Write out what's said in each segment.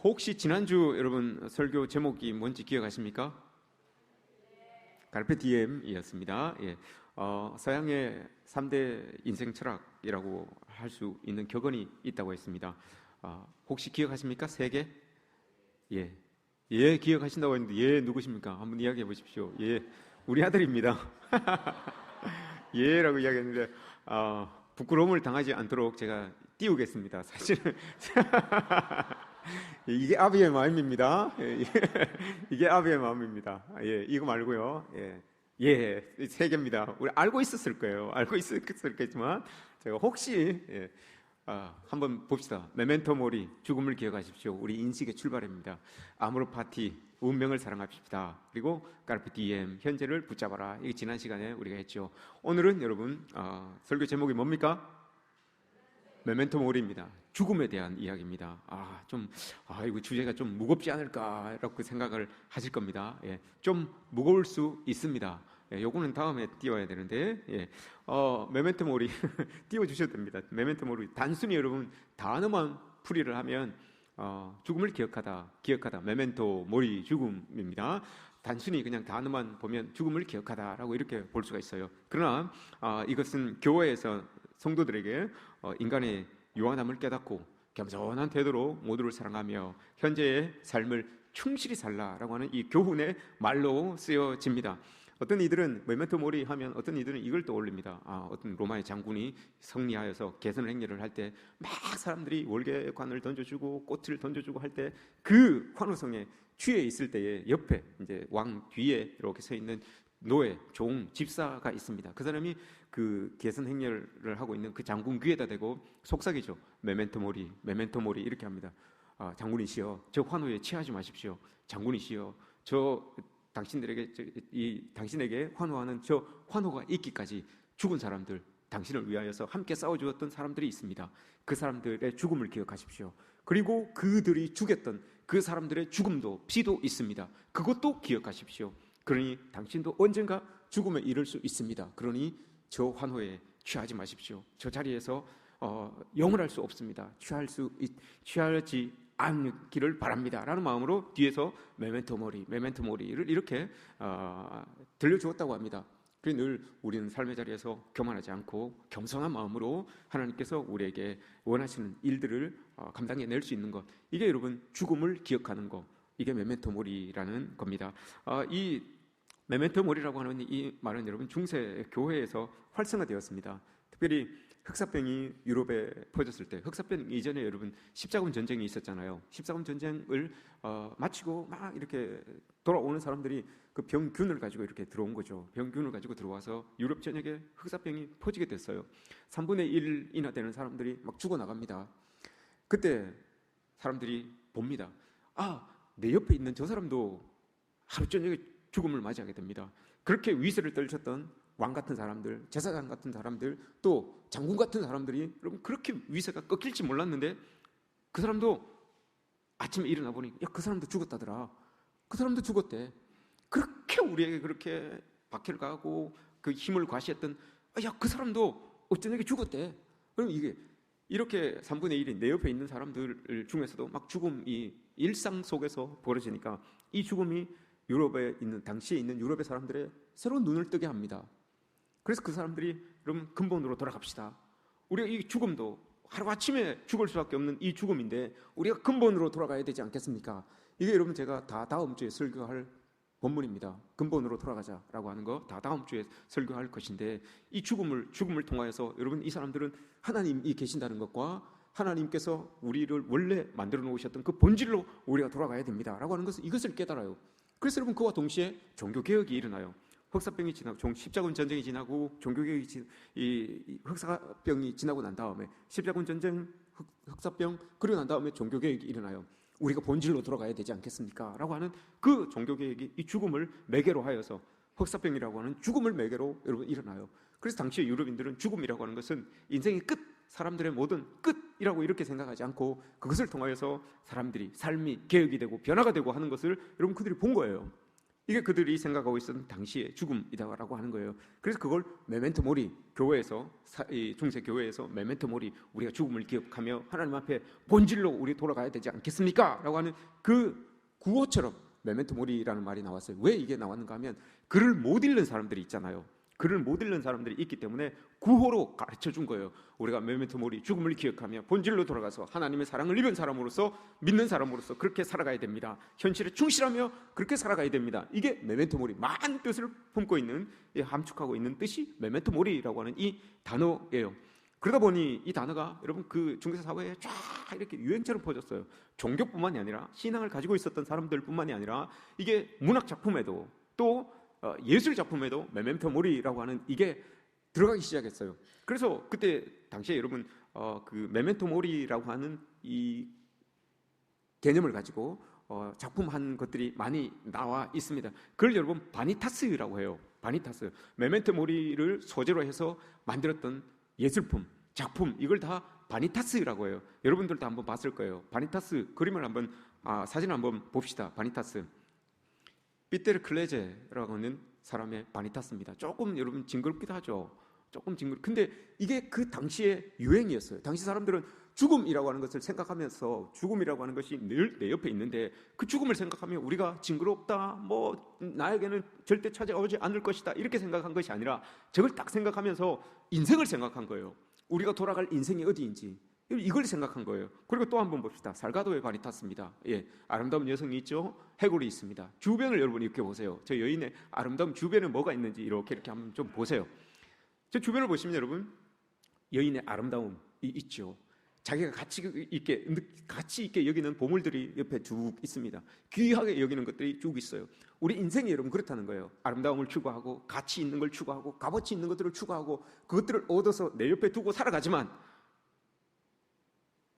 혹시 지난주 여러분 설교 제목이 뭔지 기억하십니까? 카르페 디엠이었습니다. 예. 서양의 3대 인생 철학이라고 할 수 있는 격언이 있다고 했습니다. 혹시 기억하십니까? 세 개? 예. 예, 기억하신다고 했는데 예, 누구십니까? 한번 이야기해 보십시오. 예, 우리 아들입니다. 예라고 이야기했는데 부끄러움을 당하지 않도록 제가 띄우겠습니다. 사실은 이게 아비의 마음입니다. 이게 아비의 마음입니다. 예, 이거 말고요. 예, 세 개입니다. 우리 알고 있었을 거예요. 알고 있었겠지만 제가 혹시 한번 봅시다. 메멘토 모리, 죽음을 기억하십시오. 우리 인식의 출발입니다. 아모르 파티, 운명을 사랑합시다. 그리고 까르페 디엠, 현재를 붙잡아라. 이게 지난 시간에 우리가 했죠. 오늘은 여러분 설교 제목이 뭡니까? 메멘토 모리입니다. 죽음에 대한 이야기입니다. 이거 주제가 좀 무겁지 않을까라고 생각을 하실 겁니다. 예, 좀 무거울 수 있습니다. 예, 요거는 다음에 띄워야 되는데, 메멘토 모리 띄워주셔도 됩니다. 메멘토 모리, 단순히 여러분 단어만 풀이를 하면 죽음을 기억하다, 메멘토 모리, 죽음입니다. 단순히 그냥 단어만 보면 죽음을 기억하다라고 이렇게 볼 수가 있어요. 그러나 이것은 교회에서 성도들에게 인간의 유한함을 깨닫고 겸손한 태도로 모두를 사랑하며 현재의 삶을 충실히 살라라고 하는 이 교훈의 말로 쓰여집니다. 어떤 이들은 메멘토 모리 하면 어떤 이들은 이걸 떠올립니다. 어떤 로마의 장군이 승리하여서 개선 행렬을 할 때 막 사람들이 월계관을 던져주고 꽃을 던져주고 할 때 그 환호성에 취해 있을 때에 옆에 이제 왕 뒤에 이렇게 서 있는 노예, 종, 집사가 있습니다. 그 사람이 그 개선 행렬을 하고 있는 그 장군 귀에다 대고 속삭이죠. 메멘토 모리 이렇게 합니다. 장군이시여, 저 환호에 취하지 마십시오. 장군이시여, 당신에게 환호하는 저 환호가 있기까지 죽은 사람들, 당신을 위하여서 함께 싸워주었던 사람들이 있습니다. 그 사람들의 죽음을 기억하십시오. 그리고 그들이 죽였던 그 사람들의 죽음도 피도 있습니다. 그것도 기억하십시오. 그러니 당신도 언젠가 죽음에 이를 수 있습니다. 그러니 저 환호에 취하지 마십시오. 저 자리에서 영원할 수 없습니다. 취하지 않기를 바랍니다. 라는 마음으로 뒤에서 메멘토 모리를 이렇게 들려주었다고 합니다. 그래서 늘 우리는 삶의 자리에서 교만하지 않고 겸손한 마음으로 하나님께서 우리에게 원하시는 일들을 감당해낼 수 있는 것, 이게 여러분 죽음을 기억하는 것, 이게 메멘토 모리라는 겁니다. 이 메멘토 모리라고 하는 이 말은 여러분 중세 교회에서 활성화되었습니다. 특별히 흑사병이 유럽에 퍼졌을 때, 흑사병 이전에 여러분 십자군 전쟁이 있었잖아요. 십자군 전쟁을 마치고 막 이렇게 돌아오는 사람들이 그 병균을 가지고 이렇게 들어온 거죠. 병균을 가지고 들어와서 유럽 전역에 흑사병이 퍼지게 됐어요. 3분의 1이나 되는 사람들이 막 죽어나갑니다. 그때 사람들이 봅니다. 내 옆에 있는 저 사람도 하루 저녁에 죽음을 맞이하게 됩니다. 그렇게 위세를 떨쳤던 왕 같은 사람들, 제사장 같은 사람들, 또 장군 같은 사람들이 여러분 그렇게 위세가 꺾일지 몰랐는데 그 사람도 아침에 일어나 보니 그 사람도 죽었다더라. 그 사람도 죽었대. 그렇게 우리에게 그렇게 박해를 가하고 그 힘을 과시했던 그 사람도 어쩌냐게 죽었대. 그럼 이게 이렇게 3분의 1이 내 옆에 있는 사람들 중에서도 막 죽음이 일상 속에서 벌어지니까 이 죽음이 당시에 있는 유럽의 사람들의 새로운 눈을 뜨게 합니다. 그래서 그 사람들이 여러분 근본으로 돌아갑시다. 우리가 이 죽음도 하루아침에 죽을 수밖에 없는 이 죽음인데 우리가 근본으로 돌아가야 되지 않겠습니까? 이게 여러분 제가 다 다음 주에 설교할 본문입니다. 근본으로 돌아가자라고 하는 거 다 다음 주에 설교할 것인데, 이 죽음을 통하여서 여러분 이 사람들은 하나님이 계신다는 것과 하나님께서 우리를 원래 만들어 놓으셨던 그 본질로 우리가 돌아가야 됩니다라고 하는 것을 이것을 깨달아요. 그래서 여러분 그와 동시에 종교개혁이 일어나요. 흑사병이 지나고 십자군 전쟁이 지나고 종교개혁이 흑사병이 지나고 난 다음에 십자군 전쟁, 흑사병 그리고 난 다음에 종교개혁이 일어나요. 우리가 본질로 돌아가야 되지 않겠습니까? 라고 하는 그 종교개혁이 이 죽음을 매개로 하여서 흑사병이라고 하는 죽음을 매개로 여러분 일어나요. 그래서 당시에 유럽인들은 죽음이라고 하는 것은 인생의 끝, 사람들의 모든 끝이라고 이렇게 생각하지 않고 그것을 통하여서 사람들이 삶이 개혁이 되고 변화가 되고 하는 것을 여러분 그들이 본 거예요. 이게 그들이 생각하고 있었던 당시의 죽음이다라고 하는 거예요. 그래서 그걸 메멘토 모리, 교회에서, 중세 교회에서 메멘토 모리, 우리가 죽음을 기억하며 하나님 앞에 본질로 우리 돌아가야 되지 않겠습니까? 라고 하는 그 구호처럼 메멘토 모리라는 말이 나왔어요. 왜 이게 나왔는가 하면 글을 못 읽는 사람들이 있잖아요. 글을 못 읽는 사람들이 있기 때문에 구호로 가르쳐 준 거예요. 우리가 메멘토 모리, 죽음을 기억하며 본질로 돌아가서 하나님의 사랑을 입은 사람으로서, 믿는 사람으로서 그렇게 살아가야 됩니다. 현실에 충실하며 그렇게 살아가야 됩니다. 이게 메멘토 모리, 많은 뜻을 품고 있는, 함축하고 있는 뜻이 메멘토 모리라고 하는 이 단어예요. 그러다 보니 이 단어가 여러분 그 중세 사회에 쫙 이렇게 유행처럼 퍼졌어요. 종교뿐만이 아니라 신앙을 가지고 있었던 사람들뿐만이 아니라 이게 문학 작품에도 또 예술 작품에도 메멘토 모리라고 하는 이게 들어가기 시작했어요. 그래서 그때 당시에 여러분 그 메멘토 모리라고 하는 이 개념을 가지고 작품한 것들이 많이 나와 있습니다. 그걸 여러분 바니타스라고 해요. 바니타스. 메멘토 모리를 소재로 해서 만들었던 예술품, 작품, 이걸 다 바니타스라고 해요. 여러분들도 한번 봤을 거예요. 바니타스 그림을 한번 사진을 한번 봅시다. 바니타스. 삐테르 클레제라고 하는 사람의 바니타스입니다. 조금 여러분 징그럽기도 하죠. 조금 징그럽. 근데 이게 그 당시의 유행이었어요. 당시 사람들은 죽음이라고 하는 것을 생각하면서 죽음이라고 하는 것이 늘 내 옆에 있는데 그 죽음을 생각하면 우리가 징그럽다, 뭐 나에게는 절대 찾아오지 않을 것이다 이렇게 생각한 것이 아니라 저걸 딱 생각하면서 인생을 생각한 거예요. 우리가 돌아갈 인생이 어디인지 이걸 생각한 거예요. 그리고 또 한번 봅시다. 살가도의 바니타스입니다. 예, 아름다운 여성이 있죠. 해골이 있습니다. 주변을 여러분 이렇게 보세요. 저 여인의 아름다운 주변에 뭐가 있는지 이렇게 한번 좀 보세요. 저 주변을 보시면 여러분 여인의 아름다움이 있죠. 자기가 가치 있게 여기는 보물들이 옆에 쭉 있습니다. 귀하게 여기는 것들이 쭉 있어요. 우리 인생이 여러분 그렇다는 거예요. 아름다움을 추구하고 가치 있는 걸 추구하고 값어치 있는 것들을 추구하고 그것들을 얻어서 내 옆에 두고 살아가지만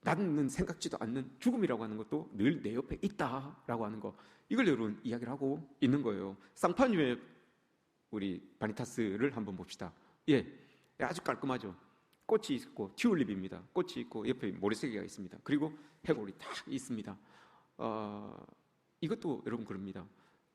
나는 생각지도 않는 죽음이라고 하는 것도 늘 내 옆에 있다라고 하는 거, 이걸 여러분 이야기를 하고 있는 거예요. 쌍파뉴의 우리 바니타스를 한번 봅시다. 예, 아주 깔끔하죠. 꽃이 있고 튤립입니다. 꽃이 있고 옆에 모래시계가 있습니다. 그리고 해골이 다 있습니다. 이것도 여러분 그럽니다.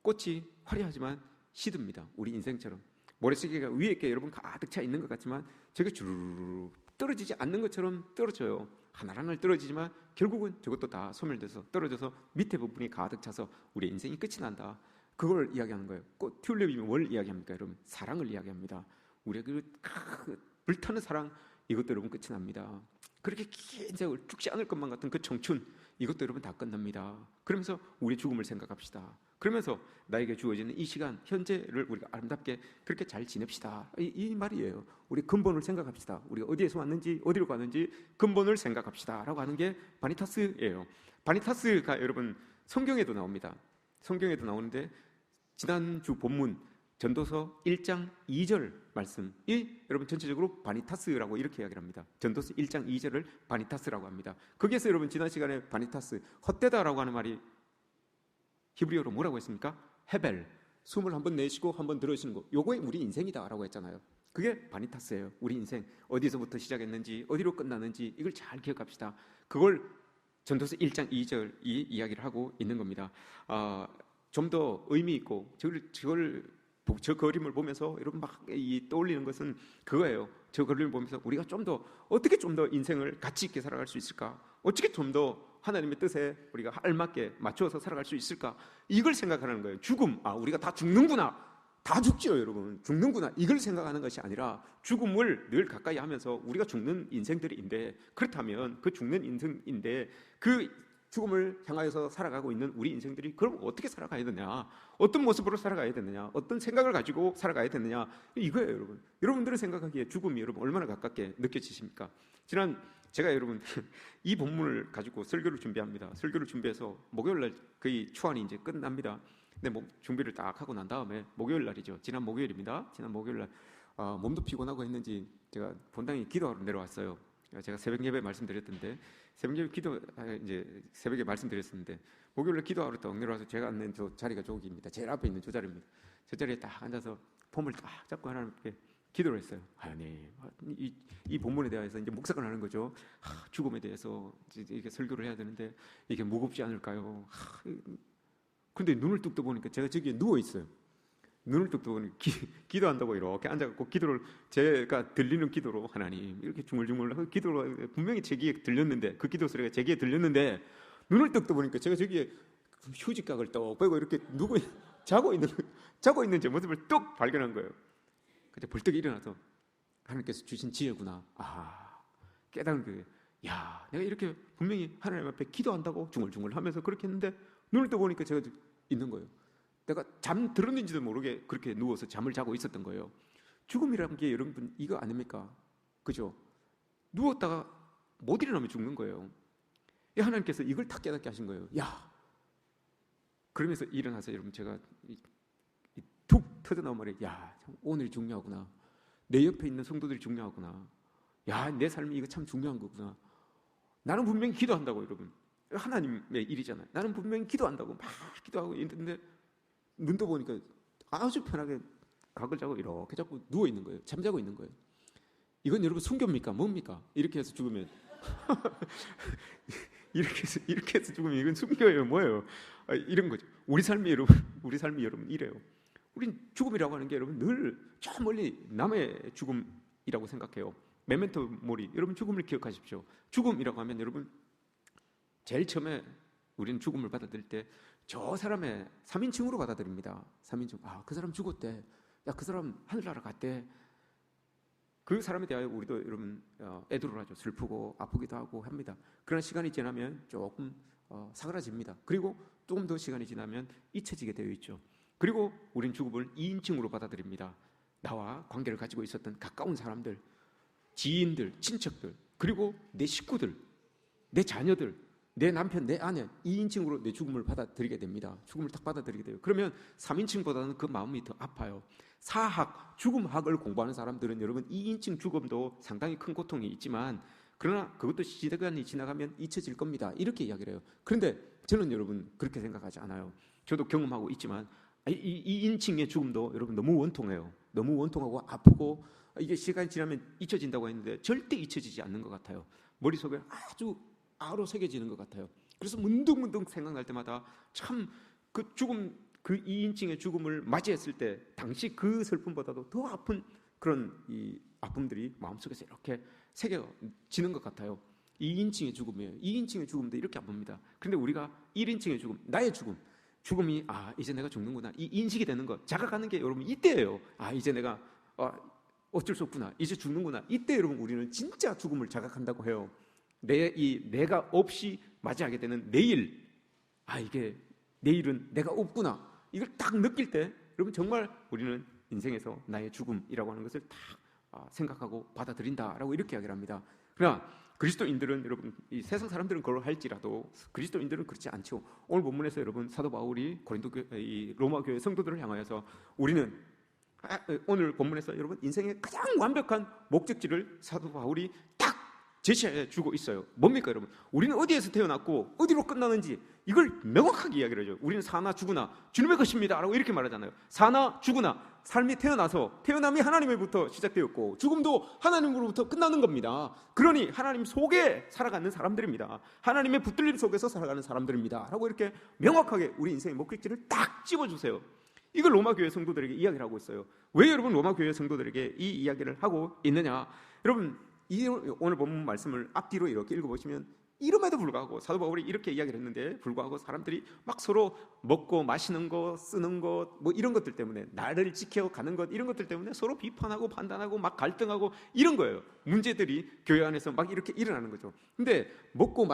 꽃이 화려하지만 시듭니다. 우리 인생처럼 모래시계가 위에 있게 여러분 가득 차 있는 것 같지만 저게 주르르 떨어지지 않는 것처럼 떨어져요. 하나하나 떨어지지만 결국은 저것도 다 소멸돼서 떨어져서 밑에 부분이 가득 차서 우리 인생이 끝이 난다. 그걸 이야기하는 거예요. 꽃 튤립이면 뭘 이야기합니까, 여러분? 사랑을 이야기합니다. 우리가 그 불타는 사랑, 이것도 여러분 끝이 납니다. 그렇게 긴 세월 죽지 않을 것만 같은 그 청춘, 이것도 여러분 다 끝납니다. 그러면서 우리 죽음을 생각합시다. 그러면서 나에게 주어지는 이 시간, 현재를 우리가 아름답게 그렇게 잘 지냅시다. 이 말이에요. 우리 근본을 생각합시다. 우리가 어디에서 왔는지 어디로 가는지 근본을 생각합시다 라고 하는 게 바니타스예요. 바니타스가 여러분 성경에도 나옵니다. 성경에도 나오는데 지난주 본문 전도서 1장 2절 말씀이 여러분 전체적으로 바니타스라고 이렇게 이야기를 합니다. 전도서 1장 2절을 바니타스라고 합니다. 거기에서 여러분 지난 시간에 바니타스, 헛되다라고 하는 말이 히브리어로 뭐라고 했습니까? 헤벨, 숨을 한번 내쉬고 한번 들어주시는 거, 요거에 우리 인생이다라고 했잖아요. 그게 바니타스예요. 우리 인생 어디서부터 시작했는지 어디로 끝나는지 이걸 잘 기억합시다. 그걸 전도서 1장 2절이 이야기를 하고 있는 겁니다. 좀 더 의미 있고 저 그림을 보면서 여러분 막 떠올리는 것은 그거예요. 저 그림을 보면서 우리가 어떻게 좀 더 인생을 가치 있게 살아갈 수 있을까? 어떻게 좀 더 하나님의 뜻에 우리가 알맞게 맞춰서 살아갈 수 있을까? 이걸 생각하는 거예요. 죽음, 우리가 다 죽는구나. 다 죽죠, 여러분. 죽는구나. 이걸 생각하는 것이 아니라 죽음을 늘 가까이 하면서 우리가 죽는 인생들인데, 그렇다면 그 죽는 인생인데 그 죽음을 향하여서 살아가고 있는 우리 인생들이 그럼 어떻게 살아가야 되느냐, 어떤 모습으로 살아가야 되느냐, 어떤 생각을 가지고 살아가야 되느냐, 이거예요. 여러분, 여러분들은 생각하기에 죽음이 여러분 얼마나 가깝게 느껴지십니까? 제가 여러분 이 본문을 가지고 설교를 준비합니다. 설교를 준비해서 목요일날 거의 추안이 이제 끝납니다. 근데 준비를 딱 하고 난 다음에 목요일 날이죠. 지난 목요일입니다. 지난 목요일날 몸도 피곤하고 했는지 제가 본당에 기도하러 내려왔어요. 제가 새벽 예배 말씀드렸던데, 새벽 예배 이제 새벽에 말씀드렸었는데, 목요일에 기도하러 딱 내려와서 제가 앉는 저 자리가 저기입니다. 제일 앞에 있는 저 자리입니다. 저 자리에 딱 앉아서 폼을 딱 잡고 하나님께 기도를 했어요. 하나님, 이 본문에 대해서 이제 묵상을 하는 거죠. 죽음에 대해서 이렇게 설교를 해야 되는데 이게 무겁지 않을까요? 근데 눈을 뚝 떠보니까 제가 저기에 누워 있어요. 눈을 뚝 떠보니 기도한다고 이렇게 앉아갖고 기도를, 제가 들리는 기도로 하나님 이렇게 중얼중얼 기도로 분명히 제 귀에 들렸는데, 그 기도 소리가 제 귀에 들렸는데, 눈을 뚝 떠보니까 제가 저기에 휴지각을 떡 빼고 이렇게 자고 있는 제 모습을 떡 발견한 거예요. 그때 벌떡 일어나서 하나님께서 주신 지혜구나, 깨달은 거예요. 야, 내가 이렇게 분명히 하나님 앞에 기도한다고 중얼중얼 하면서 그렇게 했는데 눈을 떠보니까 제가 있는 거예요. 내가 잠 들었는지도 모르게 그렇게 누워서 잠을 자고 있었던 거예요. 죽음이라는 게 여러분 이거 아닙니까? 그죠? 누웠다가 못 일어나면 죽는 거예요. 하나님께서 이걸 탁 깨닫게 하신 거예요. 야, 그러면서 일어나서 여러분 제가 툭 터져나온 말이, 야, 참 오늘이 중요하구나. 내 옆에 있는 성도들이 중요하구나. 야, 내 삶이 이거 참 중요한 거구나. 나는 분명히 기도한다고, 여러분. 하나님의 일이잖아요. 나는 분명히 기도한다고 막 기도하고 있는데 눈 떠보니까 아주 편하게 각을 자고 이렇게 자꾸 누워 있는 거예요. 잠자고 있는 거예요. 이건 여러분 순교입니까? 뭡니까? 이렇게 해서 죽으면 이렇게 해서 죽으면 이건 순교예요? 뭐예요? 이런 거죠. 우리 삶이 여러분 이래요. 우린 죽음이라고 하는 게 여러분 늘 저 멀리 남의 죽음이라고 생각해요. 메멘토 모리, 여러분 죽음을 기억하십시오. 죽음이라고 하면 여러분 제일 처음에 우리는 죽음을 받아들일 때 저 사람의 3인칭으로 받아들입니다. 3인칭. 그 사람 죽었대. 야, 그 사람 하늘나라 갔대. 그 사람에 대하여 우리도 여러분 애도를 하죠. 슬프고 아프기도 하고 합니다. 그러나 시간이 지나면 조금 사그라집니다. 그리고 조금 더 시간이 지나면 잊혀지게 되어 있죠. 그리고 우리는 죽음을 2인칭으로 받아들입니다. 나와 관계를 가지고 있었던 가까운 사람들, 지인들, 친척들, 그리고 내 식구들, 내 자녀들, 내 남편, 내 아내, 2인칭으로 내 죽음을 받아들이게 됩니다. 죽음을 딱 받아들이게 돼요. 그러면 3인칭보다는 그 마음이 더 아파요. 사학, 죽음학을 공부하는 사람들은 여러분 2인칭 죽음도 상당히 큰 고통이 있지만, 그러나 그것도 시간이 지나가면 잊혀질 겁니다. 이렇게 이야기를 해요. 그런데 저는 여러분 그렇게 생각하지 않아요. 저도 경험하고 있지만 2인칭의 죽음도 여러분 너무 원통해요. 너무 원통하고 아프고, 이게 시간이 지나면 잊혀진다고 했는데 절대 잊혀지지 않는 것 같아요. 머릿속에 아주 아로 새겨지는 것 같아요. 그래서 문득문득 생각날 때마다 참 그 죽음, 그 2인칭의 죽음을 맞이했을 때 당시 그 슬픔보다도 더 아픈 그런 이 아픔들이 마음속에서 이렇게 새겨지는 것 같아요. 2인칭의 죽음이에요. 2인칭의 죽음도 이렇게 아픕니다. 그런데 우리가 1인칭의 죽음, 나의 죽음이 이제 내가 죽는구나, 이 인식이 되는 것, 자각하는 게 여러분 이때예요. 이제 내가 어쩔 수 없구나, 이제 죽는구나. 이때 여러분 우리는 진짜 죽음을 자각한다고 해요. 내가 없이 맞이하게 되는 내일, 이게 내일은 내가 없구나, 이걸 딱 느낄 때 여러분 정말 우리는 인생에서 나의 죽음이라고 하는 것을 딱 생각하고 받아들인다라고 이렇게 이야기를 합니다. 그러나 그리스도인들은 여러분, 이 세상 사람들은 그걸 할지라도 그리스도인들은 그렇지 않죠. 오늘 본문에서 여러분 사도 바울이 로마 교회 성도들을 향하여서 우리는 오늘 본문에서 여러분 인생의 가장 완벽한 목적지를 사도 바울이 딱 제시해 주고 있어요. 뭡니까 여러분? 우리는 어디에서 태어났고 어디로 끝나는지 이걸 명확하게 이야기를 해줘요. 우리는 사나 죽으나 주님의 것입니다 라고 이렇게 말하잖아요. 사나 죽으나, 삶이 태어남이 하나님으로부터 시작되었고 죽음도 하나님으로부터 끝나는 겁니다. 그러니 하나님 속에 살아가는 사람들입니다. 하나님의 붙들림 속에서 살아가는 사람들입니다 라고 이렇게 명확하게 우리 인생의 목적지를 딱 집어주세요. 이걸 로마 교회 성도들에게 이야기를 하고 있어요. 왜 여러분 로마 교회 성도들에게 이 이야기를 하고 있느냐? 여러분, 오늘 본문 말씀을 앞뒤로 이렇게 읽어보시면 이름에도 불구하고 사도 바울이 이렇게 이야기를 했는데 불구하고 사람들이 막 서로 먹고 마시는 것, 쓰는 것, 뭐 이런 것들 때문에, 나를 지켜가는 것, 이런 것들 때문에 서로 비판하고 판단하고 막 갈등하고 이런 거예요. 문제들이 교회 안에서 막 이렇게 일어나는 거죠. 근데 먹고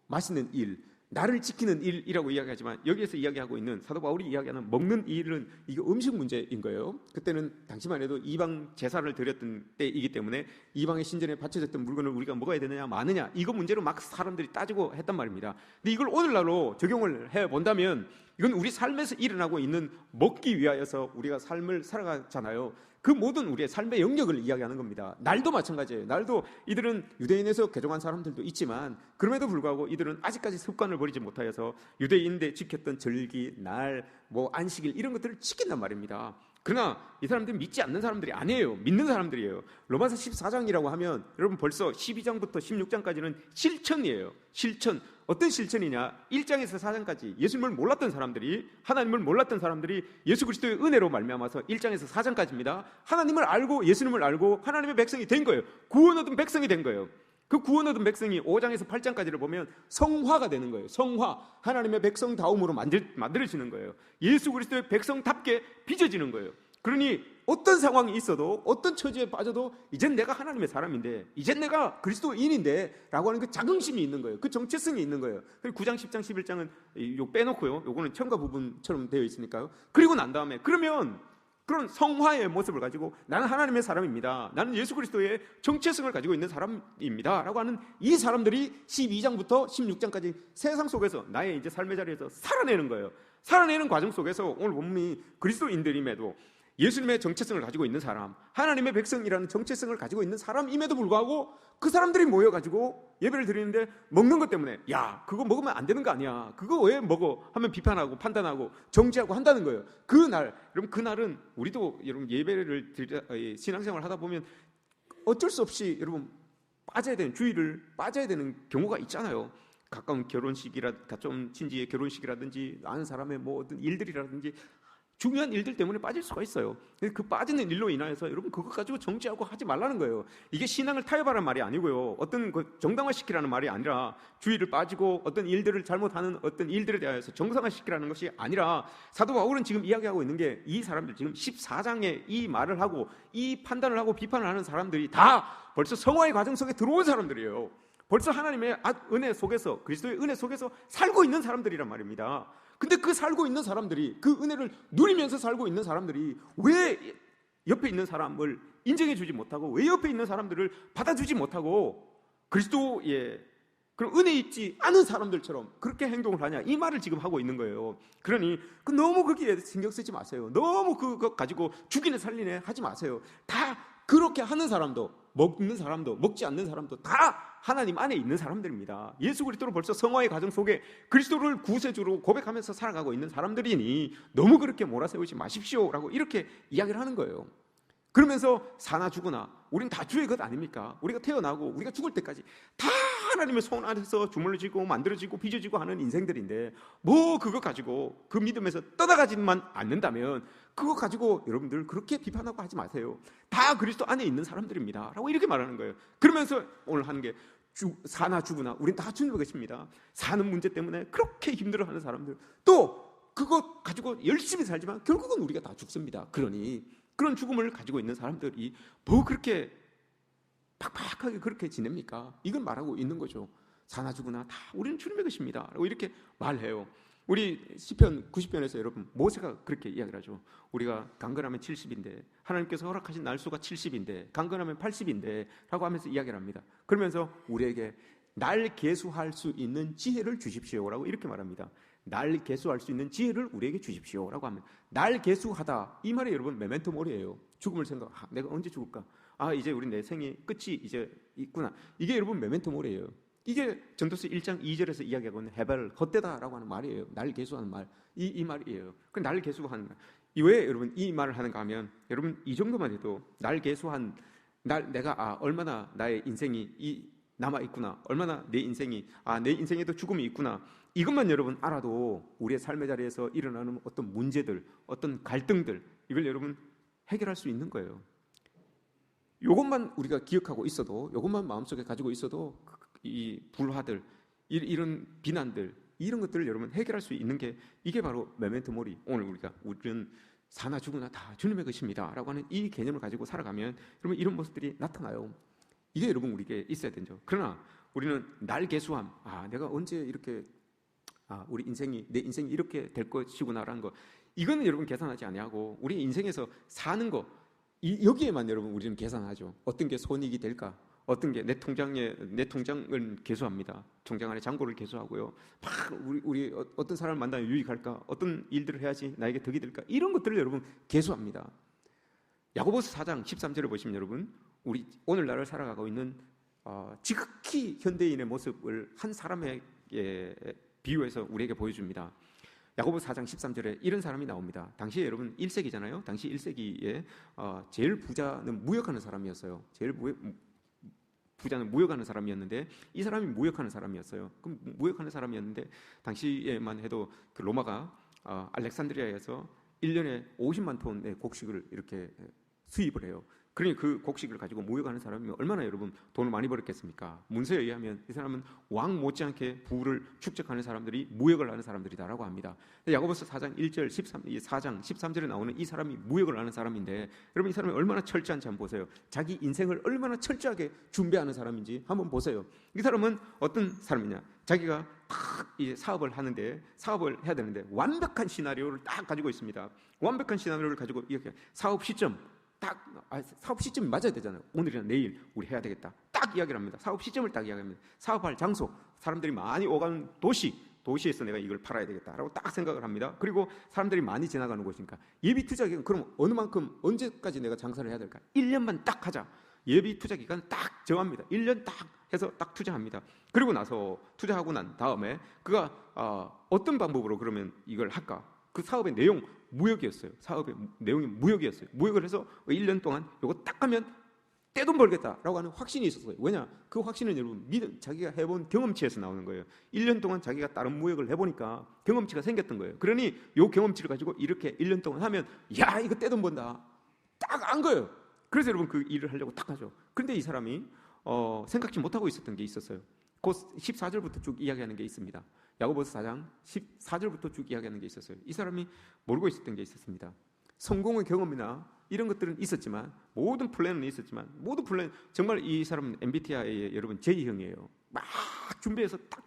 마시는 일, 나를 지키는 일이라고 이야기하지만 여기에서 이야기하고 있는 사도 바울이 이야기하는 먹는 일은 이게 음식 문제인 거예요. 그때는 당시만 해도 이방 제사를 드렸던 때이기 때문에 이방의 신전에 바쳐졌던 물건을 우리가 먹어야 되느냐 마느냐 이거 문제로 막 사람들이 따지고 했단 말입니다. 근데 이걸 오늘날로 적용을 해본다면 이건 우리 삶에서 일어나고 있는 먹기 위하여서 우리가 삶을 살아가잖아요. 그 모든 우리의 삶의 영역을 이야기하는 겁니다. 날도 마찬가지예요. 날도 이들은 유대인에서 개종한 사람들도 있지만 그럼에도 불구하고 이들은 아직까지 습관을 버리지 못하여서 유대인들 지켰던 절기, 날, 안식일 이런 것들을 지킨단 말입니다. 그러나 이 사람들은 믿지 않는 사람들이 아니에요. 믿는 사람들이에요. 로마서 14장이라고 하면 여러분 벌써 12장부터 16장까지는 실천이에요. 실천. 어떤 실천이냐? 1장에서 4장까지 예수님을 몰랐던 사람들이, 하나님을 몰랐던 사람들이 예수 그리스도의 은혜로 말미암아서 1장에서 4장까지입니다. 하나님을 알고 예수님을 알고 하나님의 백성이 된 거예요. 구원 얻은 백성이 된 거예요. 그 구원 얻은 백성이 5장에서 8장까지를 보면 성화가 되는 거예요. 성화, 하나님의 백성다움으로 만들어지는 거예요. 예수 그리스도의 백성답게 빚어지는 거예요. 그러니 어떤 상황이 있어도, 어떤 처지에 빠져도 이젠 내가 하나님의 사람인데, 이젠 내가 그리스도인인데 라고 하는 그 자긍심이 있는 거예요. 그 정체성이 있는 거예요. 그리고 9장, 10장, 11장은 요 빼놓고요. 요거는 첨가 부분처럼 되어 있으니까요. 그리고 난 다음에 그러면 그런 성화의 모습을 가지고 나는 하나님의 사람입니다, 나는 예수 그리스도의 정체성을 가지고 있는 사람입니다 라고 하는 이 사람들이 12장부터 16장까지 세상 속에서 나의 이제 삶의 자리에서 살아내는 거예요. 살아내는 과정 속에서 오늘 본문이 그리스도인들임에도 예수님의 정체성을 가지고 있는 사람, 하나님의 백성이라는 정체성을 가지고 있는 사람임에도 불구하고 그 사람들이 모여가지고 예배를 드리는데 먹는 것 때문에 야 그거 먹으면 안 되는 거 아니야, 그거 왜 먹어 하면 비판하고 판단하고 정죄하고 한다는 거예요. 그날, 여러분 그날은 우리도 여러분 예배를 신앙생활을 하다 보면 어쩔 수 없이 여러분 빠져야 되는, 주의를 빠져야 되는 경우가 있잖아요. 가까운 좀 친지의 결혼식이라든지 아는 사람의 뭐 어떤 일들이라든지 중요한 일들 때문에 빠질 수가 있어요. 그 빠지는 일로 인하여서 여러분 그것 가지고 정죄하고 하지 말라는 거예요. 이게 신앙을 타협하라는 말이 아니고요, 어떤 정당화시키라는 말이 아니라, 주의를 빠지고 어떤 일들을 잘못하는 어떤 일들에 대해서 정상화시키라는 것이 아니라, 사도 바울은 지금 이야기하고 있는 게 이 사람들, 지금 14장에 이 말을 하고 이 판단을 하고 비판을 하는 사람들이 다 벌써 성화의 과정 속에 들어온 사람들이에요. 벌써 하나님의 은혜 속에서, 그리스도의 은혜 속에서 살고 있는 사람들이란 말입니다. 근데 그 살고 있는 사람들이, 그 은혜를 누리면서 살고 있는 사람들이 왜 옆에 있는 사람을 인정해 주지 못하고, 왜 옆에 있는 사람들을 받아주지 못하고 그리스도의 그런 은혜 있지 않은 사람들처럼 그렇게 행동을 하냐, 이 말을 지금 하고 있는 거예요. 그러니 너무 거기에 신경 쓰지 마세요. 너무 그거 가지고 죽이네 살리네 하지 마세요. 다 그렇게 하는 사람도, 먹는 사람도, 먹지 않는 사람도 다 하나님 안에 있는 사람들입니다. 예수 그리스도로 벌써 성화의 과정 속에 그리스도를 구세주로 고백하면서 살아가고 있는 사람들이니 너무 그렇게 몰아세우지 마십시오라고 이렇게 이야기를 하는 거예요. 그러면서 사나 죽으나 우린 다 주의 것 아닙니까? 우리가 태어나고 우리가 죽을 때까지 다 하나님의 손 안에서 주물러지고 만들어지고 빚어지고 하는 인생들인데, 뭐 그거 가지고 그 믿음에서 떠나가지만 않는다면 그거 가지고 여러분들 그렇게 비판하고 하지 마세요. 다 그리스도 안에 있는 사람들입니다 라고 이렇게 말하는 거예요. 그러면서 오늘 하는 게 사나 죽으나 우린 다 주님의 것입니다. 사는 문제 때문에 그렇게 힘들어하는 사람들, 또 그거 가지고 열심히 살지만 결국은 우리가 다 죽습니다. 그러니 그런 죽음을 가지고 있는 사람들이 뭐 그렇게 팍팍하게 그렇게 지냅니까? 이걸 말하고 있는 거죠. 사나 죽으나 다 우리는 주님의 것입니다 라고 이렇게 말해요. 우리 시편 90편에서 여러분 모세가 그렇게 이야기를 하죠. 우리가 강건하면 70인데 하나님께서 허락하신 날수가 70인데 강건하면 80인데 라고 하면서 이야기를 합니다. 그러면서 우리에게 날 계수할 수 있는 지혜를 주십시오라고 이렇게 말합니다. 날 계수할 수 있는 지혜를 우리에게 주십시오라고 하면, 날 계수하다 이 말이 여러분 메멘토 모리예요. 죽음을 생각, 내가 언제 죽을까? 이제 우리 내 생이 끝이 이제 있구나. 이게 여러분 메멘토 모리예요. 이게 전도서 1장 2절에서 이야기하고 있는 헤벨, 헛되다라고 하는 말이에요. 날 계수하는 말, 이 말이에요. 그 날 계수하는 말. 왜 여러분 이 말을 하는가 하면, 여러분 이 정도만 해도 날 계수한 내가 얼마나 나의 인생이 남아 있구나, 얼마나 내 인생이 내 인생에도 죽음이 있구나, 이것만 여러분 알아도 우리의 삶의 자리에서 일어나는 어떤 문제들, 어떤 갈등들, 이걸 여러분 해결할 수 있는 거예요. 이것만 우리가 기억하고 있어도, 이것만 마음속에 가지고 있어도 이 불화들, 이런 비난들, 이런 것들을 여러분 해결할 수 있는 게 이게 바로 메멘토 모리. 오늘 우리는 사나 죽으나 다 주님의 것입니다 라고 하는 이 개념을 가지고 살아가면 여러분 이런 모습들이 나타나요. 이게 여러분 우리에게 있어야 되죠. 그러나 우리는 날 계수함, 내가 언제 이렇게 우리 내 인생이 이렇게 될 것이구나라는 거, 이거는 여러분 계산하지 아니하고 우리 인생에서 사는 거, 여기에만 여러분 우리는 계산하죠. 어떤 게 손익이 될까? 어떤 게 내 통장을 계수합니다. 통장 안에 잔고를 계수하고요. 우리 어떤 사람을 만나면 유익할까? 어떤 일들을 해야지 나에게 덕이 될까? 이런 것들을 여러분 계수합니다. 야고보서 4장 13절을 보시면 여러분, 우리 오늘날을 살아가고 있는 지극히 현대인의 모습을 한 사람에게 비유해서 우리에게 보여줍니다. 야고보서 4장 13절에 이런 사람이 나옵니다. 당시에 여러분 1세기잖아요. 당시 1세기에 제일 부자는 무역하는 사람이었어요. 부자는 무역하는 사람이었는데 이 사람이 무역하는 사람이었어요. 그럼 무역하는 사람이었는데 당시에만 해도 그 로마가 알렉산드리아에서 1년에 50만 톤의 곡식을 이렇게 수입을 해요. 그러니 그 곡식을 가지고 무역하는 사람이 얼마나 여러분 돈을 많이 벌었겠습니까? 문서에 의하면 이 사람은 왕 못지않게 부를 축적하는 사람들이 무역을 하는 사람들이다라고 합니다. 야고보서 4장 1절 4장 13절에 나오는 이 사람이 무역을 하는 사람인데 여러분 이 사람이 얼마나 철저한지 한번 보세요. 자기 인생을 얼마나 철저하게 준비하는 사람인지 한번 보세요. 이 사람은 어떤 사람이냐? 자기가 딱 이제 사업을 해야 되는데 완벽한 시나리오를 딱 가지고 있습니다. 완벽한 시나리오를 가지고 이렇게 사업 시점이 맞아야 되잖아요. 오늘이나 내일 우리 해야 되겠다. 딱 이야기를 합니다. 사업 시점을 딱 이야기합니다. 사업할 장소, 사람들이 많이 오가는 도시에서 내가 이걸 팔아야 되겠다라고 딱 생각을 합니다. 그리고 사람들이 많이 지나가는 곳이니까 예비 투자 기간 그럼 어느 만큼 언제까지 내가 장사를 해야 될까? 1년만 딱 하자. 예비 투자 기간 딱 정합니다. 1년 딱 해서 딱 투자합니다. 그리고 나서 투자하고 난 다음에 그가 어떤 방법으로 그러면 이걸 할까? 그 사업의 내용 무역이었어요. 사업의 내용이 무역이었어요. 무역을 해서 1년 동안 이거 딱 하면 떼돈 벌겠다라고 하는 확신이 있었어요. 왜냐? 그 확신은 여러분 자기가 해본 경험치에서 나오는 거예요. 1년 동안 자기가 다른 무역을 해보니까 경험치가 생겼던 거예요. 그러니 이 경험치를 가지고 이렇게 1년 동안 하면 야 이거 떼돈 번다. 딱 안 거예요. 그래서 여러분 그 일을 하려고 딱 하죠. 그런데 이 사람이 생각지 못하고 있었던 게 있었어요. 곧 14절부터 쭉 이야기하는 게 있습니다. 야고보서 4장 14절부터 쭉 이야기하는 게 있었어요. 이 사람이 모르고 있었던 게 있었습니다. 성공의 경험이나 이런 것들은 있었지만 모든 플랜은 있었지만 모든 플랜 정말 이 사람은 MBTI의 여러분 제2형이에요. 막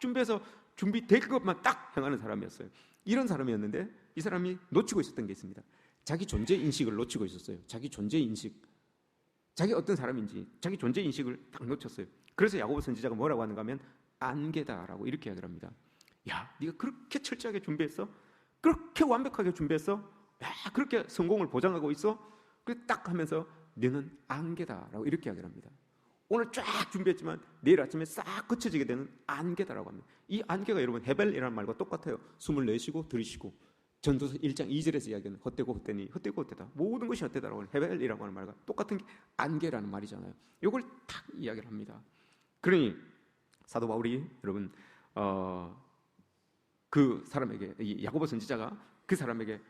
준비해서 준비될 것만 딱 행하는 사람이었어요. 이런 사람이었는데 이 사람이 놓치고 있었던 게 있습니다. 자기 존재 인식을 놓치고 있었어요. 자기 존재 인식, 자기 어떤 사람인지 자기 존재 인식을 딱 놓쳤어요. 그래서 야고보 선지자가 뭐라고 하는가 하면 안개다라고 이렇게 이야기를 합니다. 야, 네가 그렇게 철저하게 준비했어? 그렇게 완벽하게 준비했어? 야, 그렇게 성공을 보장하고 있어? 그 딱 하면서 너는 안개다라고 이렇게 이야기를 합니다. 오늘 쫙 준비했지만 내일 아침에 싹 거쳐지게 되는 안개다라고 합니다. 이 안개가 여러분 헤벨이라는 말과 똑같아요. 숨을 내쉬고 들이쉬고 전도서 1장 2절에서 이야기하는 헛되고 헛되니 헛되고 헛되다. 모든 것이 헛되다라고 하는 헤벨이라고 하는 말과 똑같은 게 안개라는 말이잖아요. 이걸 딱 이야기를 합니다. 그러니 사도 바울이 여러분 그 사람에게 이 야고보 선지자가 그 사람에게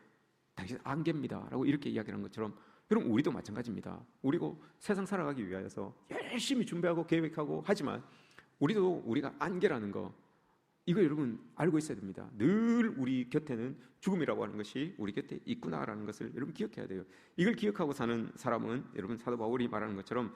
당신 안개입니다라고 이렇게 이야기하는 것처럼 여러분 우리도 마찬가지입니다. 우리도 세상 살아가기 위하여서 열심히 준비하고 계획하고 하지만 우리가 안개라는 거 이거 여러분 알고 있어야 됩니다. 늘 우리 곁에는 죽음이라고 하는 것이 우리 곁에 있구나라는 것을 여러분 기억해야 돼요. 이걸 기억하고 사는 사람은 여러분 사도 바울이 말하는 것처럼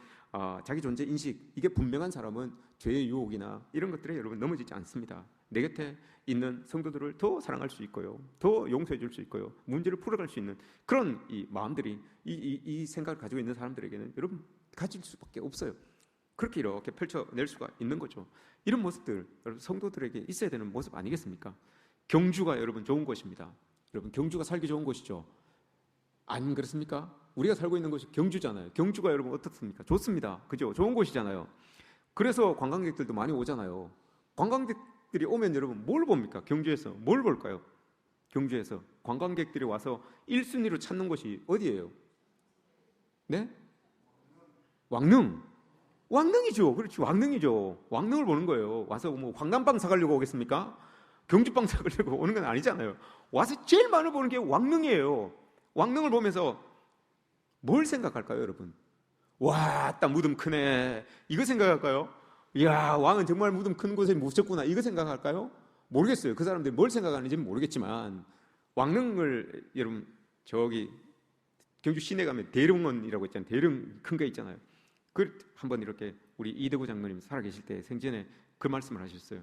자기 존재 인식 이게 분명한 사람은 죄의 유혹이나 이런 것들에 여러분 넘어지지 않습니다. 내 곁에 있는 성도들을 더 사랑할 수 있고요, 더 용서해 줄 수 있고요, 문제를 풀어갈 수 있는 그런 이 마음들이 이 생각을 가지고 있는 사람들에게는 여러분 가질 수밖에 없어요. 그렇게 이렇게 펼쳐낼 수가 있는 거죠. 이런 모습들 여러분 성도들에게 있어야 되는 모습 아니겠습니까? 경주가 여러분 좋은 곳입니다. 여러분 경주가 살기 좋은 곳이죠. 안 그렇습니까? 우리가 살고 있는 곳이 경주잖아요. 경주가 여러분 어떻습니까? 좋습니다. 그죠? 좋은 곳이잖아요. 그래서 관광객들도 많이 오잖아요. 관광객들이 오면 여러분 뭘 봅니까? 경주에서 뭘 볼까요? 경주에서 관광객들이 와서 1순위로 찾는 곳이 어디예요? 네? 왕릉이죠. 그렇지, 왕릉이죠. 왕릉을 보는 거예요. 와서 뭐 황남빵 사가려고 오겠습니까? 경주빵 사가려고 오는 건 아니잖아요. 와서 제일 많이 보는 게 왕릉이에요. 왕릉을 보면서 뭘 생각할까요, 여러분? 와, 딱 무덤 크네. 이거 생각할까요? 이야, 왕은 정말 무덤 큰 곳에 묻혔구나. 이거 생각할까요? 모르겠어요. 그 사람들이 뭘 생각하는지는 모르겠지만 왕릉을 여러분 저기 경주 시내 가면 대릉원이라고 있잖아요. 대릉 큰 거 있잖아요. 그 한번 이렇게 우리 이대구 장로님 살아계실 때 생전에 그 말씀을 하셨어요.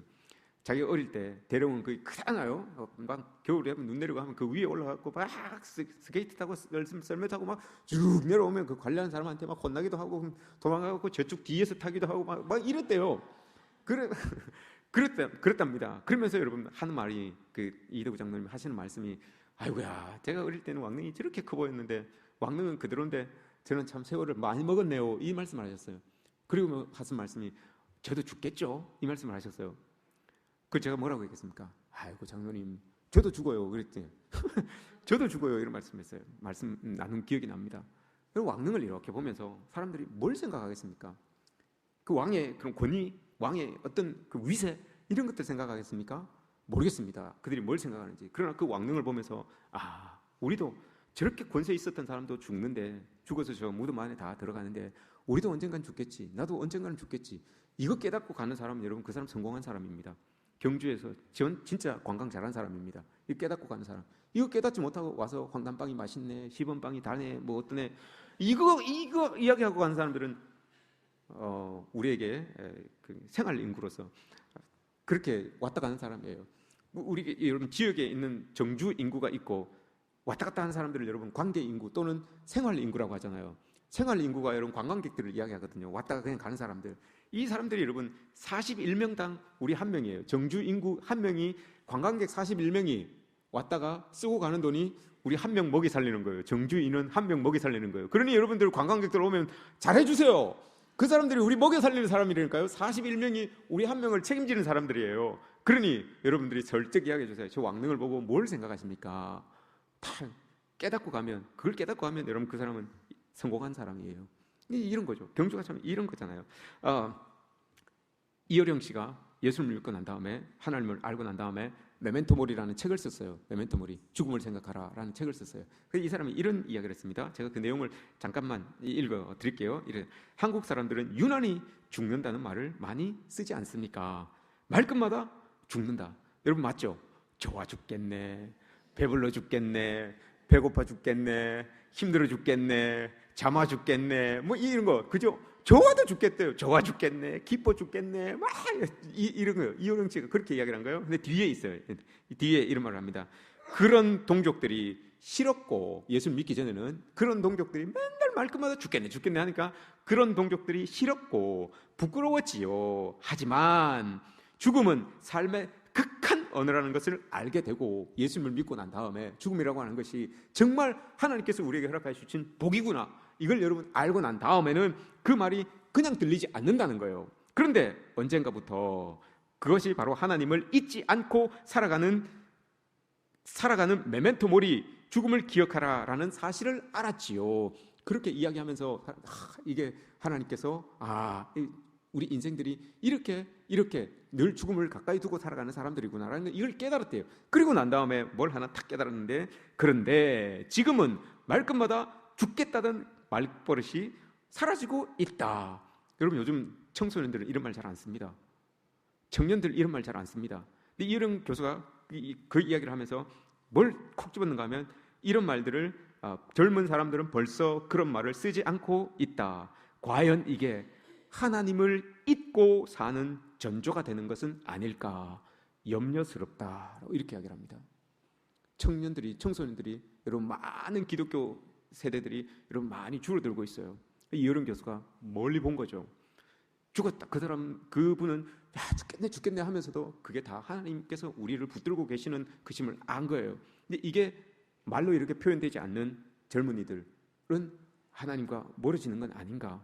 자기 어릴 때 대릉은 거기 크잖아요. 막 겨울에 눈 내리고 하면 그 위에 올라가고 막 스케이트 타고 썰매 타고 막 쭉 내려오면 그 관리하는 사람한테 막 혼나기도 하고 도망가고 저쪽 뒤에서 타기도 하고 막 이랬대요. 그랬답니다. 그러면서 여러분 하는 말이 그 이대구 장로님 하시는 말씀이 아이고야, 제가 어릴 때는 왕릉이 저렇게 커 보였는데 왕릉은 그대로인데 저는 참 세월을 많이 먹었네요. 이 말씀을 하셨어요. 그리고 하신 말씀이 저도 죽겠죠. 이 말씀을 하셨어요. 그 제가 뭐라고 했겠습니까? 아이고 장로님 저도 죽어요. 그랬더니 저도 죽어요. 이런 말씀했어요. 말씀 나눈 기억이 납니다. 그리고 왕릉을 이렇게 보면서 사람들이 뭘 생각하겠습니까? 그 왕의 그런 권위, 왕의 어떤 그 위세 이런 것들 생각하겠습니까? 모르겠습니다. 그들이 뭘 생각하는지. 그러나 그 왕릉을 보면서 우리도 저렇게 권세 있었던 사람도 죽는데, 죽어서 저 무덤 안에 다 들어가는데 우리도 언젠간 죽겠지. 나도 언젠가는 죽겠지. 이거 깨닫고 가는 사람은 여러분 그 사람 성공한 사람입니다. 경주에서 전 진짜 관광 잘한 사람입니다. 이거 깨닫고 가는 사람. 이거 깨닫지 못하고 와서 황단빵이 맛있네, 시범빵이 다네, 뭐 어떠네, 이거 이야기하고 가는 사람들은 우리에게 그 생활 인구로서 그렇게 왔다 가는 사람이에요. 우리 여러분 지역에 있는 정주 인구가 있고 왔다 갔다 하는 사람들을 여러분 관계 인구 또는 생활 인구라고 하잖아요. 생활 인구가 여러분 관광객들을 이야기하거든요. 왔다가 그냥 가는 사람들. 이 사람들이 여러분 41명당 우리 한 명이에요. 정주 인구 한 명이, 관광객 41명이 왔다가 쓰고 가는 돈이 우리 한 명 먹이 살리는 거예요. 정주 인원 한 명 먹이 살리는 거예요. 그러니 여러분들 관광객들 오면 잘해주세요. 그 사람들이 우리 먹여 살리는 사람이라니까요. 41명이 우리 한 명을 책임지는 사람들이에요. 그러니 여러분들이 설득 이야기해 주세요. 저 왕릉을 보고 뭘 생각하십니까? 다 깨닫고 가면, 그걸 깨닫고 하면 여러분 그 사람은 성공한 사람이에요. 이런 거죠. 경주가 참 이런 거잖아요. 이어령 씨가 예수를 믿고 난 다음에, 하나님을 알고 난 다음에 메멘토 모리라는 책을 썼어요. 메멘토 모리, 죽음을 생각하라라는 책을 썼어요. 이 사람이 이런 이야기를 했습니다. 제가 그 내용을 잠깐만 읽어 드릴게요. 한국 사람들은 유난히 죽는다는 말을 많이 쓰지 않습니까? 말끝마다 죽는다. 여러분 맞죠? 좋아 죽겠네, 배불러 죽겠네, 배고파 죽겠네, 힘들어 죽겠네, 잠아 죽겠네, 뭐 이런 거, 그죠? 좋아도 죽겠대요. 좋아 죽겠네, 기뻐 죽겠네, 막 이런 거요. 이호령 씨가 그렇게 이야기를 한 거예요. 근데 뒤에 있어요. 뒤에 이런 말을 합니다. 그런 동족들이 싫었고, 예수 믿기 전에는 그런 동족들이 맨날 말끝마다 죽겠네 죽겠네 하니까 그런 동족들이 싫었고 부끄러웠지요. 하지만 죽음은 삶의 극한 언어라는 것을 알게 되고, 예수님을 믿고 난 다음에 죽음이라고 하는 것이 정말 하나님께서 우리에게 허락해 주신 복이구나, 이걸 여러분 알고 난 다음에는 그 말이 그냥 들리지 않는다는 거예요. 그런데 언젠가부터 그것이 바로 하나님을 잊지 않고 살아가는 메멘토 모리, 죽음을 기억하라라는 사실을 알았지요. 그렇게 이야기하면서 이게 하나님께서 우리 인생들이 이렇게 늘 죽음을 가까이 두고 살아가는 사람들이구나라는 이걸 깨달았대요. 그리고 난 다음에 뭘 하나 탁 깨달았는데, 그런데 지금은 말끝마다 죽겠다던 말버릇이 사라지고 있다. 여러분 요즘 청소년들은 이런 말 잘 안 씁니다. 청년들 이런 말 잘 안 씁니다. 근데 이런 교수가 그 이야기를 하면서 뭘 콕 집었는가 하면, 이런 말들을 젊은 사람들은 벌써 그런 말을 쓰지 않고 있다. 과연 이게 하나님을 잊고 사는 전조가 되는 것은 아닐까, 염려스럽다, 이렇게 이야기를 합니다. 청소년들이 여러분 많은 기독교 세대들이 여러분 많이 줄어들고 있어요. 이어른 교수가 멀리 본 거죠. 죽었다. 그분은 죽겠네 하면서도 그게 다 하나님께서 우리를 붙들고 계시는 그심을 안 거예요. 근데 이게 말로 이렇게 표현되지 않는 젊은이들은 하나님과 멀어지는 건 아닌가.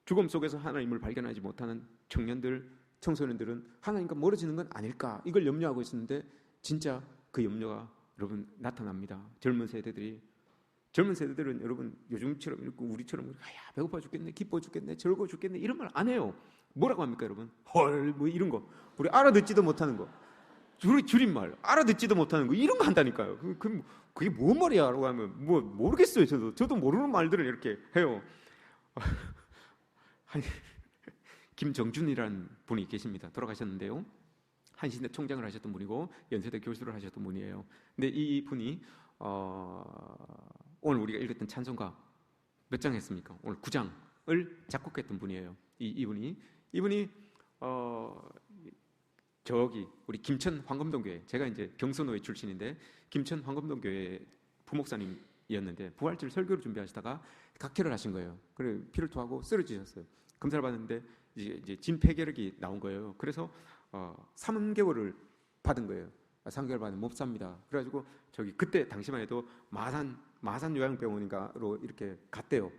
죽음 속에서 하나님을 발견하지 못하는 청소년들은 하나님과 멀어지는 건 아닐까, 이걸 염려하고 있었는데 진짜 그 염려가 여러분 나타납니다. 젊은 세대들은 여러분 요즘처럼 우리처럼 배고파 죽겠네, 기뻐 죽겠네, 즐거워 죽겠네 이런 말 안 해요. 뭐라고 합니까 여러분? 헐, 뭐 이런 거, 우리 알아듣지도 못하는 거, 줄임말 알아듣지도 못하는 거, 이런 거 한다니까요. 그게 뭔 말이야 라고 하면 뭐 모르겠어요. 저도 모르는 말들을 이렇게 해요. 김정준이라는 분이 계십니다. 돌아가셨는데요, 한신대 총장을 하셨던 분이고 연세대 교수를 하셨던 분이에요. 근데 이 분이 오늘 우리가 읽었던 찬송가 몇 장 했습니까? 오늘 9장을 작곡했던 분이에요. 이분이 저기 우리 김천 황금동교회, 제가 이제 경선호회 출신인데 김천 황금동교회 부목사님이었는데 부활절 설교를 준비하시다가 각혈을 하신 거예요. 그래 피를 토하고 쓰러지셨어요. 검사를 받았는데 이제 진폐결핵이 나온 거예요. 그래서 3개월을 받은 거예요. 3개월 받으면 못 삽니다. 그래가지고 그때 당시만 해도 마산 요양병원인가로 이렇게 갔대요.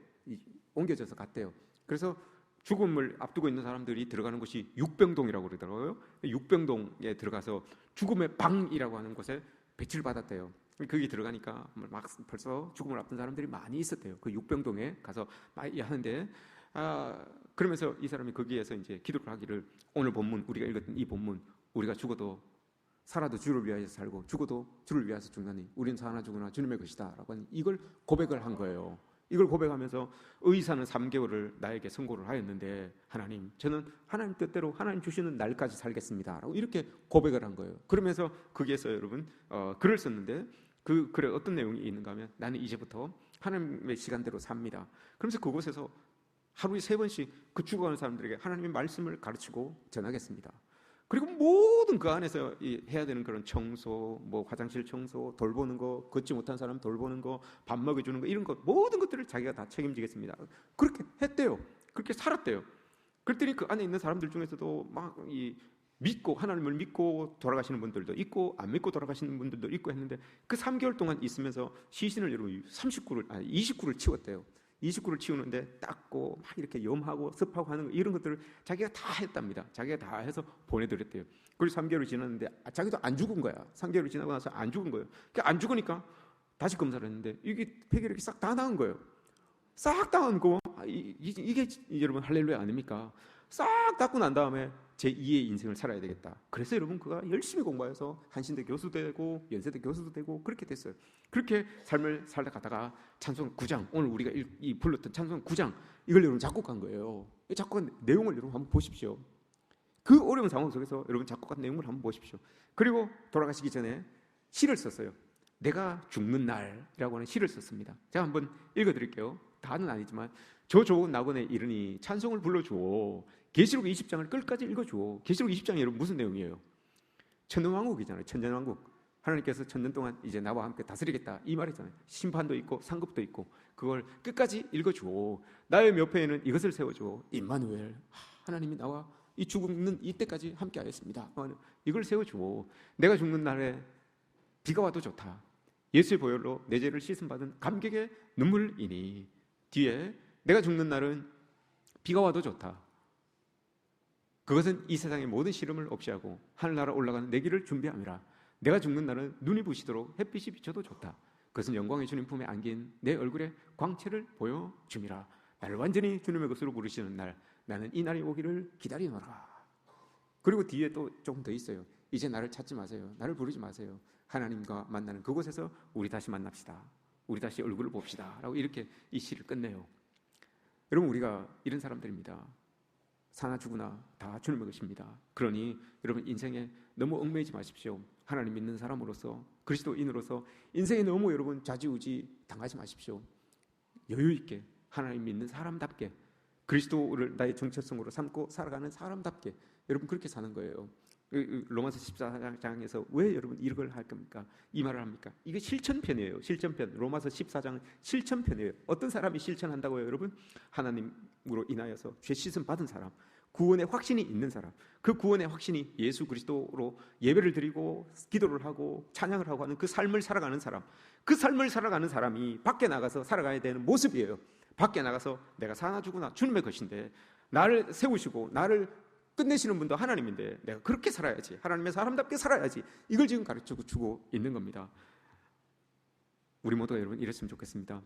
옮겨져서 갔대요. 그래서 죽음을 앞두고 있는 사람들이 들어가는 곳이 육병동이라고 그러더라고요. 육병동에 들어가서 죽음의 방이라고 하는 곳에 배치를 받았대요. 거기 들어가니까 막 벌써 죽음을 앞둔 사람들이 많이 있었대요. 그 육병동에 가서 많이 하는데, 그러면서 이 사람이 거기에서 이제 기도를 하기를, 오늘 본문, 우리가 읽었던 이 본문, 우리가 죽어도 살아도 주를 위하여 살고 죽어도 주를 위하여 죽나니 우리는 사나 죽으나 주님의 것이다 라고 하는, 이걸 고백을 한 거예요. 이걸 고백하면서 의사는 3개월을 나에게 선고를 하였는데, 하나님, 저는 하나님 뜻대로 하나님 주시는 날까지 살겠습니다 라고 이렇게 고백을 한 거예요. 그러면서 거기에서 여러분 글을 썼는데, 그 글에 어떤 내용이 있는가 하면, 나는 이제부터 하나님의 시간대로 삽니다. 그러면서 그곳에서 하루에 3번씩 그 죽어가는 사람들에게 하나님의 말씀을 가르치고 전하겠습니다. 그리고 모든 그 안에서 해야 되는 그런 청소, 뭐 화장실 청소, 돌보는 거, 걷지 못한 사람 돌보는 거, 밥 먹여주는 거, 이런 것, 모든 것들을 자기가 다 책임지겠습니다. 그렇게 했대요. 그렇게 살았대요. 그랬더니 그 안에 있는 사람들 중에서도 막 믿고, 하나님을 믿고 돌아가시는 분들도 있고, 안 믿고 돌아가시는 분들도 있고 했는데, 그 3개월 동안 있으면서 시신을 여러분 29구를 치웠대요. 29를 치우는데 닦고 막 이렇게 염하고 습하고 하는 거, 이런 것들을 자기가 다 했답니다. 자기가 다 해서 보내드렸대요. 그리고 3개월이 지났는데 자기도 안 죽은 거야. 3개월이 지나고 나서 안 죽은 거예요. 그러니까 안 죽으니까 다시 검사를 했는데 이게 폐결핵이 싹 다 나은 거예요. 싹 다 나은 거. 이게 여러분 할렐루야 아닙니까? 싹 닦고 난 다음에 제2의 인생을 살아야 되겠다. 그래서 여러분 그가 열심히 공부해서 한신대 교수도 되고 연세대 교수도 되고 그렇게 됐어요. 그렇게 삶을 살다 가다가 찬송 9장, 오늘 우리가 불렀던 찬송 9장, 이걸 여러분 작곡한 거예요. 작곡한 내용을 여러분 한번 보십시오. 그 어려운 상황 속에서 여러분 작곡한 내용을 한번 보십시오. 그리고 돌아가시기 전에 시를 썼어요. 내가 죽는 날이라고 하는 시를 썼습니다. 제가 한번 읽어드릴게요. 다는 아니지만, 저 좋은 낙원에 이르니 찬송을 불러주오. 계시록 20장을 끝까지 읽어주오. 계시록 20장이 여러분 무슨 내용이에요? 천년왕국이잖아요. 천년왕국. 하나님께서 천년 동안 이제 나와 함께 다스리겠다, 이 말이잖아요. 심판도 있고 상급도 있고, 그걸 끝까지 읽어주오. 나의 옆에는 이것을 세워주오. 임마누엘, 하나님이 나와 이 죽는 이때까지 함께 하였습니다. 이걸 세워주오. 내가 죽는 날에 비가 와도 좋다. 예수의 보혈로 내 죄를 씻음받은 감격의 눈물이니. 뒤에 내가 죽는 날은 비가 와도 좋다. 그것은 이 세상의 모든 시름을 없이 하고 하늘나라 올라가는 내 길을 준비함이라. 내가 죽는 날은 눈이 부시도록 햇빛이 비쳐도 좋다. 그것은 영광의 주님 품에 안긴 내 얼굴의 광채를 보여줌이라. 나를 완전히 주님의 것으로 부르시는 날, 나는 이 날이 오기를 기다리노라. 그리고 뒤에 또 조금 더 있어요. 이제 나를 찾지 마세요. 나를 부르지 마세요. 하나님과 만나는 그곳에서 우리 다시 만납시다. 우리 다시 얼굴을 봅시다 라고 이렇게 이 시를 끝내요. 여러분, 우리가 이런 사람들입니다. 사나 죽으나 다 주님의 것입니다. 그러니 여러분, 인생에 너무 얽매이지 마십시오. 하나님 믿는 사람으로서, 그리스도인으로서 인생에 너무 여러분 좌지우지 당하지 마십시오. 여유 있게 하나님 믿는 사람답게, 그리스도를 나의 정체성으로 삼고 살아가는 사람답게 여러분 그렇게 사는 거예요. 로마서 14장에서 왜 여러분 이걸 할 겁니까? 이 말을 합니까? 이게 실천편이에요. 실천편. 로마서 14장은 실천편이에요. 어떤 사람이 실천한다고요, 여러분? 하나님으로 인하여서 죄 씻음 받은 사람, 구원의 확신이 있는 사람, 그 구원의 확신이 예수 그리스도로 예배를 드리고 기도를 하고 찬양을 하고 하는 그 삶을 살아가는 사람, 그 삶을 살아가는 사람이 밖에 나가서 살아가야 되는 모습이에요. 밖에 나가서 내가 사나 죽으나 주님의 것인데, 나를 세우시고 나를 끝내시는 분도 하나님인데 내가 그렇게 살아야지, 하나님의 사람답게 살아야지, 이걸 지금 가르쳐주고 있는 겁니다. 우리 모두가 여러분 이랬으면 좋겠습니다.